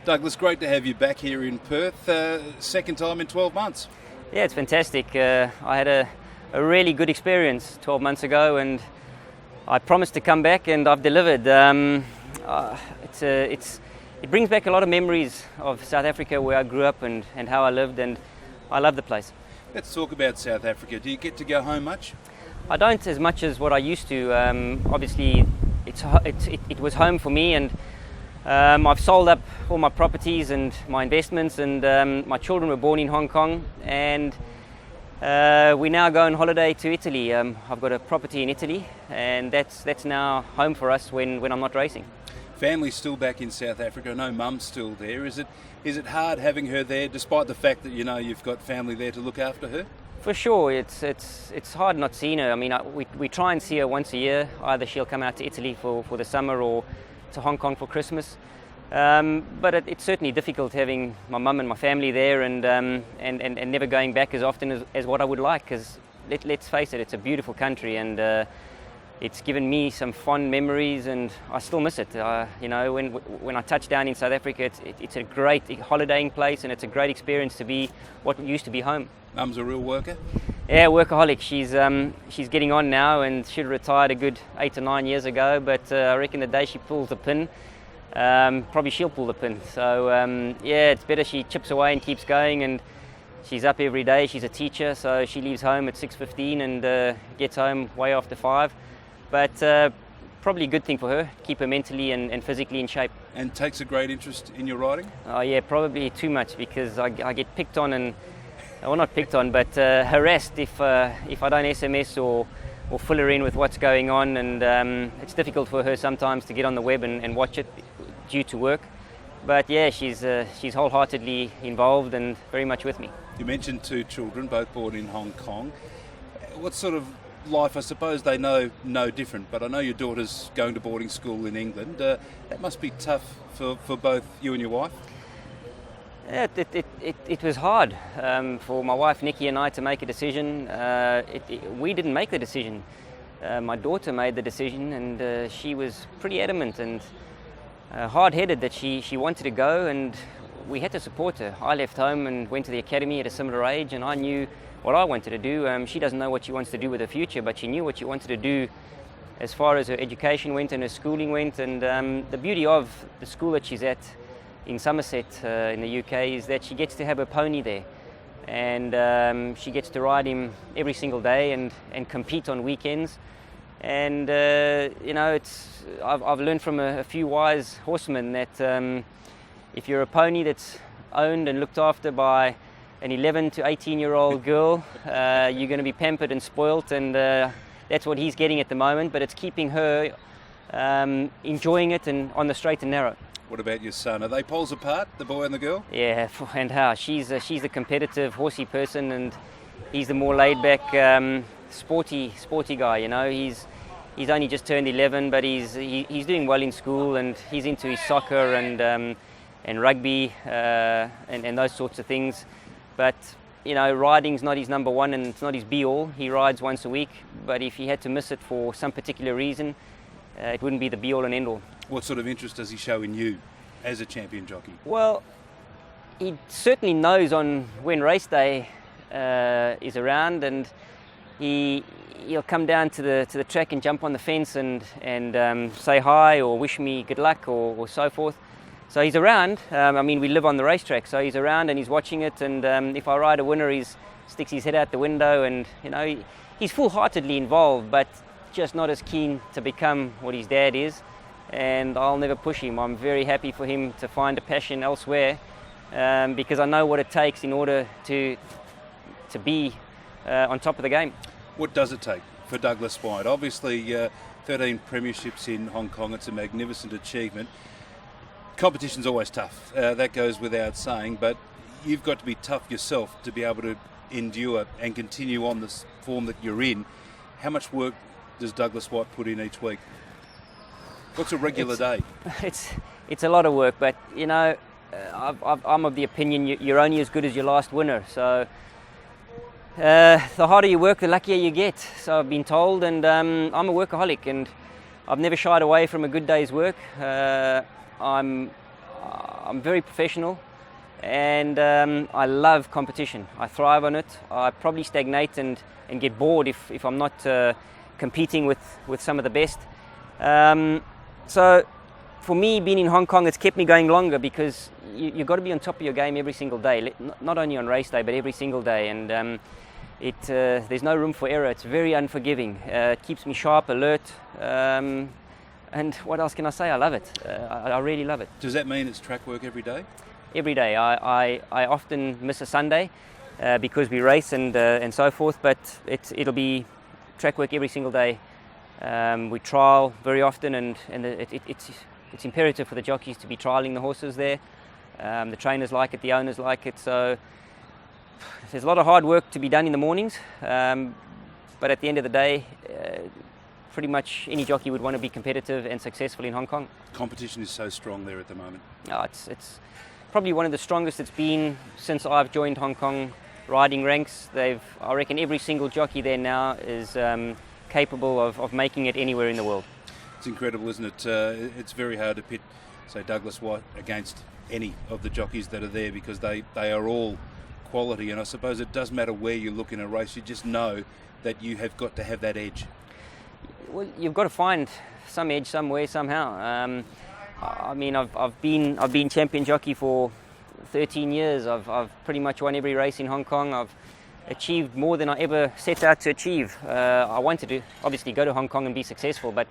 Douglas, great to have you back here in Perth. Second time in 12 months. Yeah, it's fantastic. I had a really good experience 12 months ago, and I promised to come back, and I've delivered. It brings back a lot of memories of South Africa, where I grew up and how I lived, and I love the place. Let's talk about South Africa. Do you get to go home much? I don't as much as what I used to. Obviously, it was home for me, and I've sold up all my properties and my investments, and my children were born in Hong Kong, and we now go on holiday to Italy. I've got a property in Italy, and that's now home for us when I'm not racing. Family's still back in South Africa. I know Mum's still there. Is it hard having her there, despite the fact that you've got family there to look after her? For sure, it's hard not seeing her. I mean, we try and see her once a year. Either she'll come out to Italy for the summer or to Hong Kong for Christmas. But it's certainly difficult having my mum and my family there, and never going back as often as what I would like. Because let's face it, it's a beautiful country, and it's given me some fond memories, and I still miss it. When I touch down in South Africa, it's a great holidaying place, and it's a great experience to be what used to be home. Mum's a real worker? Yeah, workaholic. She's getting on now, and should have retired a good 8 or 9 years ago. But I reckon the day she pulls the pin, probably she'll pull the pin. So yeah, it's better she chips away and keeps going, and she's up every day. She's a teacher, so she leaves home at 6:15 and gets home way after 5. But probably a good thing for her, keep her mentally and physically in shape. And takes a great interest in your riding? Oh yeah, probably too much, because I get picked on, and well, not picked on, but harassed if I don't SMS or fill her in with what's going on, and it's difficult for her sometimes to get on the web and watch it due to work. But yeah, she's wholeheartedly involved and very much with me. You mentioned 2 children, both born in Hong Kong. What sort of life, I suppose they know no different, but I know your daughter's going to boarding school in England. That must be tough for both you and your wife. Yeah, it was hard for my wife Nikki and I to make a decision. We didn't make the decision. My daughter made the decision, and she was pretty adamant and hard-headed that she wanted to go, and we had to support her. I left home and went to the academy at a similar age, and I knew what I wanted to do. She doesn't know what she wants to do with her future, but she knew what she wanted to do as far as her education went and her schooling went. And the beauty of the school that she's at in Somerset in the UK is that she gets to have her pony there, and she gets to ride him every single day and compete on weekends. And I've learned from a few wise horsemen that if you're a pony that's owned and looked after by an 11 to 18-year-old girl, you're going to be pampered and spoilt, and that's what he's getting at the moment. But it's keeping her enjoying it and on the straight and narrow. What about your son? Are they poles apart, the boy and the girl? Yeah, and how? She's the competitive, horsey person, and he's the more laid-back, sporty guy. He's only just turned 11, but he's doing well in school, and he's into his soccer and rugby and those sorts of things. But riding's not his number one, and it's not his be-all. He rides once a week, but if he had to miss it for some particular reason, it wouldn't be the be-all and end-all. What sort of interest does he show in you as a champion jockey? Well, he certainly knows on when race day is around, and he'll come down to the track and jump on the fence and say hi or wish me good luck or so forth. So he's around. We live on the racetrack, so he's around and he's watching it. And if I ride a winner, he sticks his head out the window, and he's full-heartedly involved, but just not as keen to become what his dad is. And I'll never push him. I'm very happy for him to find a passion elsewhere, because I know what it takes in order to be on top of the game. What does it take for Douglas Whyte? Obviously, 13 premierships in Hong Kong. It's a magnificent achievement. Competition's always tough. That goes without saying. But you've got to be tough yourself to be able to endure and continue on this form that you're in. How much work does Douglas Whyte put in each week? What's a regular day? It's a lot of work, but I'm of the opinion you're only as good as your last winner. So the harder you work, the luckier you get. So I've been told, and I'm a workaholic, and I've never shied away from a good day's work. I I'm very professional, and I love competition. I thrive on it. I probably stagnate and get bored if I'm not competing with some of the best. So for me, being in Hong Kong, it's kept me going longer, because you've got to be on top of your game every single day, not only on race day, but every single day. And there's no room for error. It's very unforgiving. It keeps me sharp, alert. And what else can I say? I love it. I really love it. Does that mean it's track work every day? Every day. I often miss a Sunday because we race and so forth, but it'll be track work every single day. We trial very often, and it's imperative for the jockeys to be trialing the horses there. The trainers like it, the owners like it, so there's a lot of hard work to be done in the mornings, but at the end of the day, pretty much any jockey would want to be competitive and successful in Hong Kong. Competition is so strong there at the moment. It's probably one of the strongest it's been since I've joined Hong Kong riding ranks. I reckon every single jockey there now is capable of making it anywhere in the world. It's incredible, isn't it? It's very hard to pit, say, Douglas Whyte against any of the jockeys that are there, because they are all quality, and I suppose it does matter where you look in a race. You just know that you have got to have that edge. Well, you've got to find some edge somewhere, somehow. I mean, I've been champion jockey for 13 years. I've pretty much won every race in Hong Kong. I've achieved more than I ever set out to achieve. I wanted to obviously go to Hong Kong and be successful, but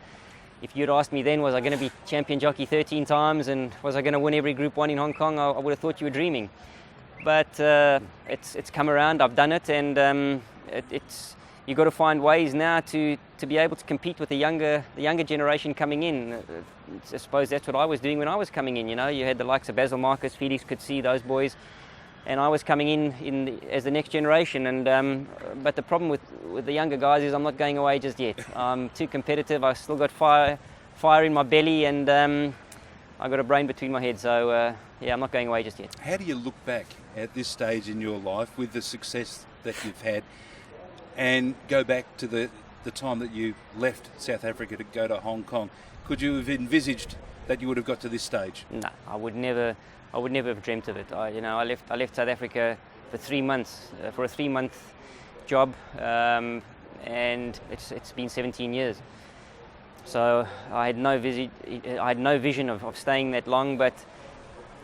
if you'd asked me then, was I going to be champion jockey 13 times and was I going to win every Group 1 in Hong Kong, I would have thought you were dreaming. But it's come around. I've done it, and you've got to find ways now to be able to compete with the younger generation coming in. I suppose that's what I was doing when I was coming in. You know, you had the likes of Basil Marcus, Felix could see those boys, and I was coming in as the next generation. And but the problem with the younger guys is I'm not going away just yet. I'm too competitive. I've still got fire in my belly, and I've got a brain between my head. So yeah, I'm not going away just yet. How do you look back at this stage in your life with the success that you've had, and go back to the time that you left South Africa to go to Hong Kong? Could you have envisaged that you would have got to this stage? No, I would never have dreamt of it. I left South Africa for 3 months for a 3-month job, and it's been 17 years. So I had no vision of staying that long, but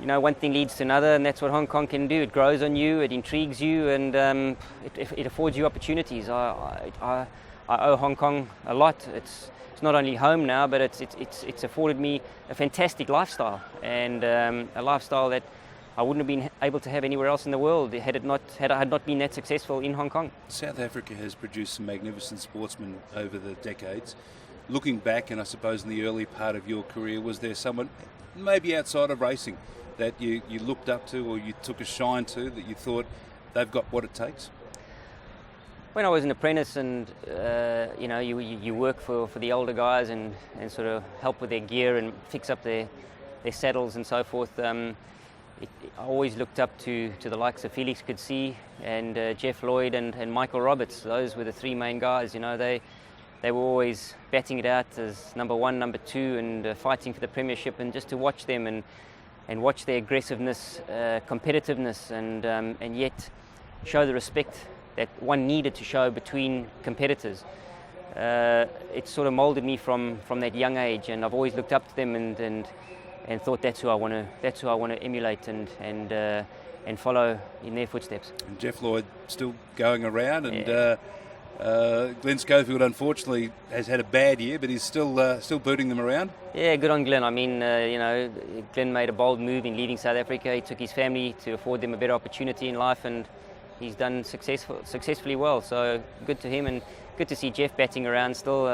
you know, one thing leads to another, and that's what Hong Kong can do. It grows on you, it intrigues you, and it affords you opportunities. I owe Hong Kong a lot. It's not only home now, but it's afforded me a fantastic lifestyle, and a lifestyle that I wouldn't have been able to have anywhere else in the world had I had not been that successful in Hong Kong. South Africa has produced some magnificent sportsmen over the decades. Looking back, and I suppose in the early part of your career, was there someone, maybe outside of racing, that you looked up to or you took a shine to, that you thought they've got what it takes? When I was an apprentice, and you know, you work for the older guys and sort of help with their gear and fix up their saddles and so forth, I always looked up to the likes of Felix could see, and Jeff Lloyd and Michael Roberts. Those were the three main guys. You know, they were always batting it out as number 1, number 2, and fighting for the premiership. And just to watch them and watch their aggressiveness, competitiveness, and yet show the respect that one needed to show between competitors. It sort of molded me from that young age, and I've always looked up to them and thought that's who I want to emulate and follow in their footsteps. And Jeff Lloyd still going around, and yeah. Glenn Schofield unfortunately has had a bad year, but he's still booting them around. Yeah, good on Glenn. I mean, you know, Glenn made a bold move in leaving South Africa. He took his family to afford them a better opportunity in life, and he's done successfully well. So good to him, and good to see Jeff batting around still.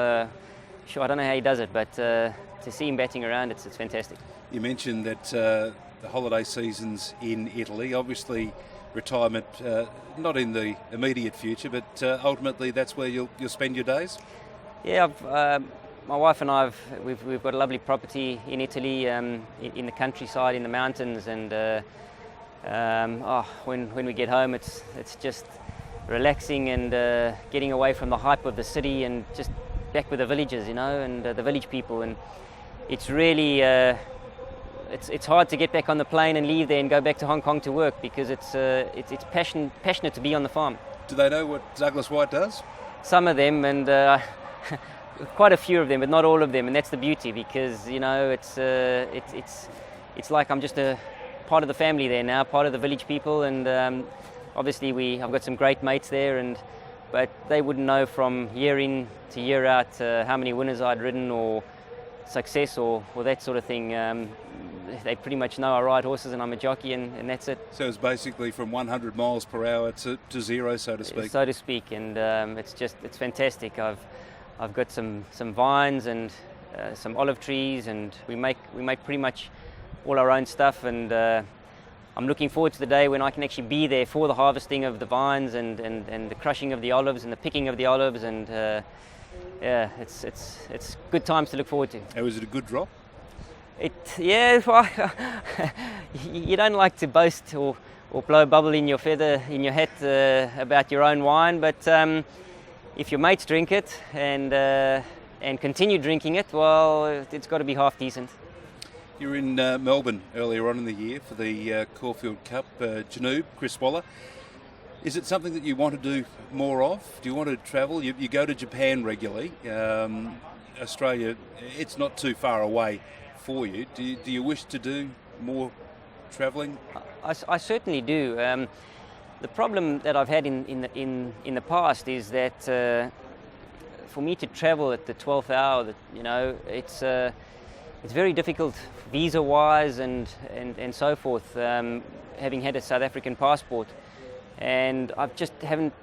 Sure, I don't know how he does it, but to see him batting around, it's fantastic. You mentioned that the holiday season's in Italy. Obviously, retirement not in the immediate future, but ultimately that's where you'll spend your days. Yeah, my wife and we've got a lovely property in Italy, in the countryside, in the mountains, and when we get home, it's just relaxing and getting away from the hype of the city and just back with the villagers, you know, and the village people. And it's really it's hard to get back on the plane and leave there and go back to Hong Kong to work, because it's passionate to be on the farm. Do they know what Douglas Whyte does? Some of them, and quite a few of them, but not all of them, and that's the beauty, because it's like I'm just a part of the family there now, part of the village people, and obviously I've got some great mates there, but they wouldn't know from year in to year out how many winners I'd ridden or success or that sort of thing. They pretty much know I ride horses and I'm a jockey, and that's it. So it's basically from 100 miles per hour to zero, so to speak. So to speak, and it's fantastic. I've got some vines and some olive trees, and we make pretty much all our own stuff, and I'm looking forward to the day when I can actually be there for the harvesting of the vines and the crushing of the olives and the picking of the olives, and yeah, it's good times to look forward to. And was it a good drop? Well, you don't like to boast or blow a bubble in your hat about your own wine, but if your mates drink it and continue drinking it, well, it's got to be half decent. You were in Melbourne earlier on in the year for the Caulfield Cup, Janoob, Chris Waller. Is it something that you want to do more of? Do you want to travel? You go to Japan regularly. Australia, it's not too far away for you. Do you wish to do more travelling? I certainly do. The problem that I've had in the past is that for me to travel at the 12th hour, it's very difficult visa-wise and so forth, having had a South African passport. And I just haven't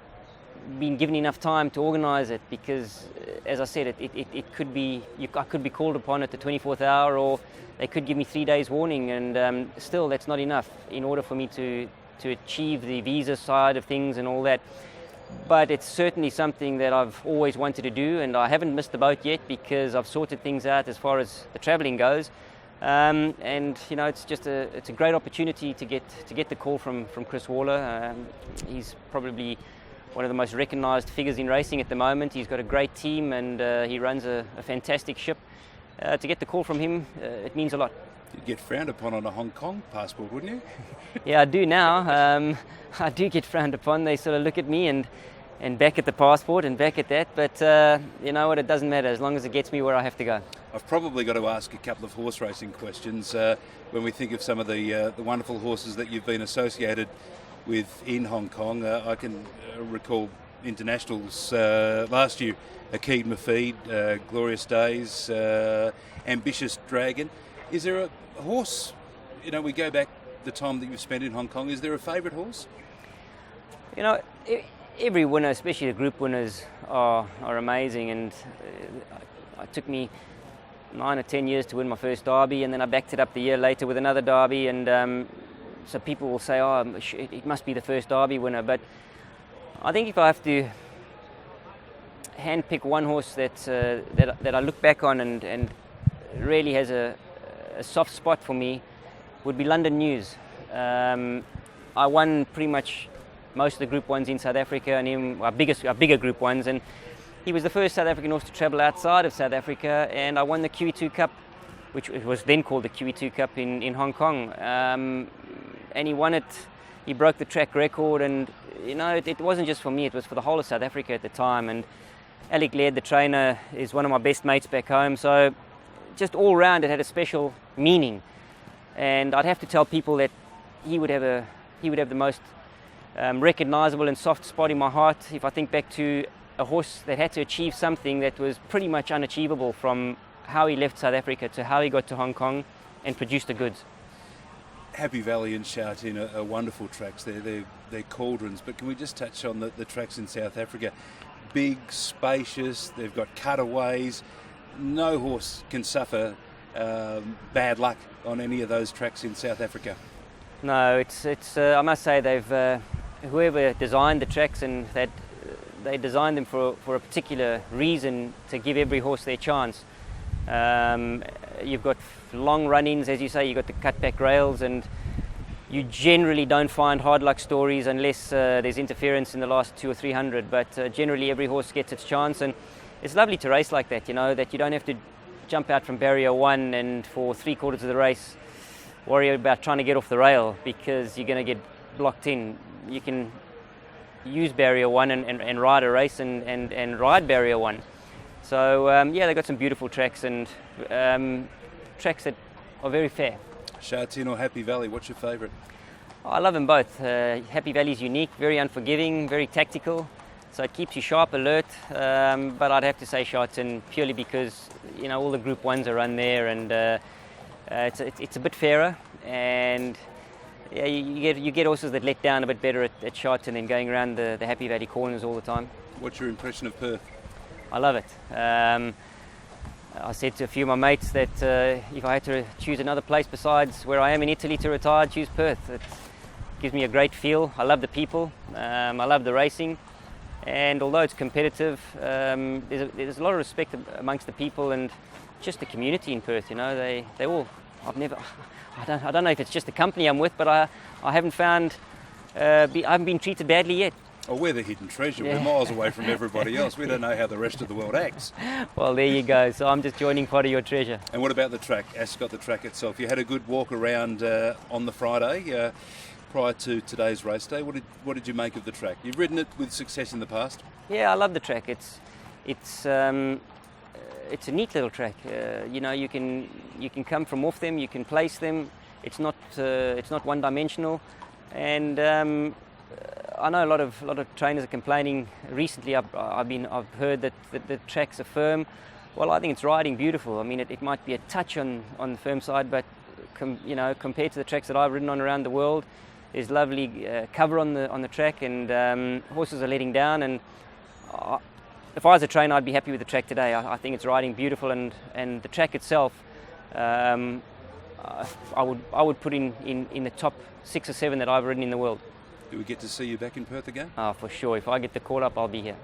been given enough time to organise it, because, as I said, it could be I could be called upon at the 24th hour, or they could give me 3 days warning, and still that's not enough in order for me to achieve the visa side of things and all that. But it's certainly something that I've always wanted to do, and I haven't missed the boat yet, because I've sorted things out as far as the travelling goes. And it's a great opportunity to get the call from Chris Waller. He's probably one of the most recognised figures in racing at the moment. He's got a great team, and he runs a fantastic ship. To get the call from him, it means a lot. You'd get frowned upon on a Hong Kong passport, wouldn't you? Yeah, I do now. I do get frowned upon. They sort of look at me and back at the passport and back at that. But you know what? It doesn't matter as long as it gets me where I have to go. I've probably got to ask a couple of horse racing questions when we think of some of the wonderful horses that you've been associated with in Hong Kong. I can recall internationals last year: Akeed Mafid, Glorious Days, Ambitious Dragon. Is there a horse? We go back the time that you've spent in Hong Kong. Is there a favourite horse? Every winner, especially the group winners, are amazing, and it took me 9 or 10 years to win my first derby, and then I backed it up the year later with another derby, and so people will say, oh, it must be the first derby winner. But I think if I have to handpick one horse that I look back on and really has a soft spot for me, would be London News. I won pretty much most of the Group 1s in South Africa, and our bigger Group 1s, and he was the first South African horse to travel outside of South Africa, and I won the QE2 Cup, which was then called the QE2 Cup in Hong Kong, and he won it. He broke the track record, and it wasn't just for me, it was for the whole of South Africa at the time. And Alec Laird, the trainer, is one of my best mates back home, so just all round it had a special meaning. And I'd have to tell people that he would have the most recognisable and soft spot in my heart if I think back to a horse that had to achieve something that was pretty much unachievable, from how he left South Africa to how he got to Hong Kong and produced the goods. Happy Valley and Sha Tin are wonderful tracks. They're cauldrons, but can we just touch on the tracks in South Africa? Big, spacious, they've got cutaways. No horse can suffer bad luck on any of those tracks in South Africa. No, it's. I must say they've whoever designed the tracks, and that they designed them for a particular reason, to give every horse their chance. You've got long run-ins, as you say. You've got the cut-back rails, and you generally don't find hard luck stories unless there's interference in the last 200 or 300. But generally, every horse gets its chance, and it's lovely to race like that. That you don't have to jump out from barrier 1 and for 3/4 of the race worry about trying to get off the rail because you're going to get blocked in. You can use barrier 1 and ride a race and ride barrier 1. So yeah, they've got some beautiful tracks and tracks that are very fair. Sha Tin or Happy Valley, what's your favourite? I love them both. Happy Valley is unique, very unforgiving, very tactical, so it keeps you sharp, alert. But I'd have to say Sha Tin purely because all the Group 1s are run there, and it's a bit fairer. And yeah, you get horses that let down a bit better at Sha Tin than going around the Happy Valley corners all the time. What's your impression of Perth? I love it. I said to a few of my mates that if I had to choose another place besides where I am in Italy to retire, I'd choose Perth. It gives me a great feel. I love the people. I love the racing. And although it's competitive, there's a lot of respect amongst the people and just the community in Perth. They all. I don't know if it's just the company I'm with, but I haven't found. I haven't been treated badly yet. Oh, we're the hidden treasure. Yeah. We're miles away from everybody else. We don't know how the rest of the world acts. Well, there you go. So I'm just joining part of your treasure. And what about the track, Ascot, the track itself? You had a good walk around on the Friday prior to today's race day. What did you make of the track? You've ridden it with success in the past. Yeah, I love the track. It's a neat little track. You can come from off them. You can place them. It's not one-dimensional, and I know a lot of trainers are complaining recently. I've heard that the tracks are firm. Well, I think it's riding beautiful. I mean, it might be a touch on the firm side, but compared to the tracks that I've ridden on around the world, there's lovely cover on the track, and horses are letting down. And if I was a trainer, I'd be happy with the track today. I think it's riding beautiful, and the track itself, I would put in the top 6 or 7 that I've ridden in the world. Do we get to see you back in Perth again? For sure. If I get the call up, I'll be here.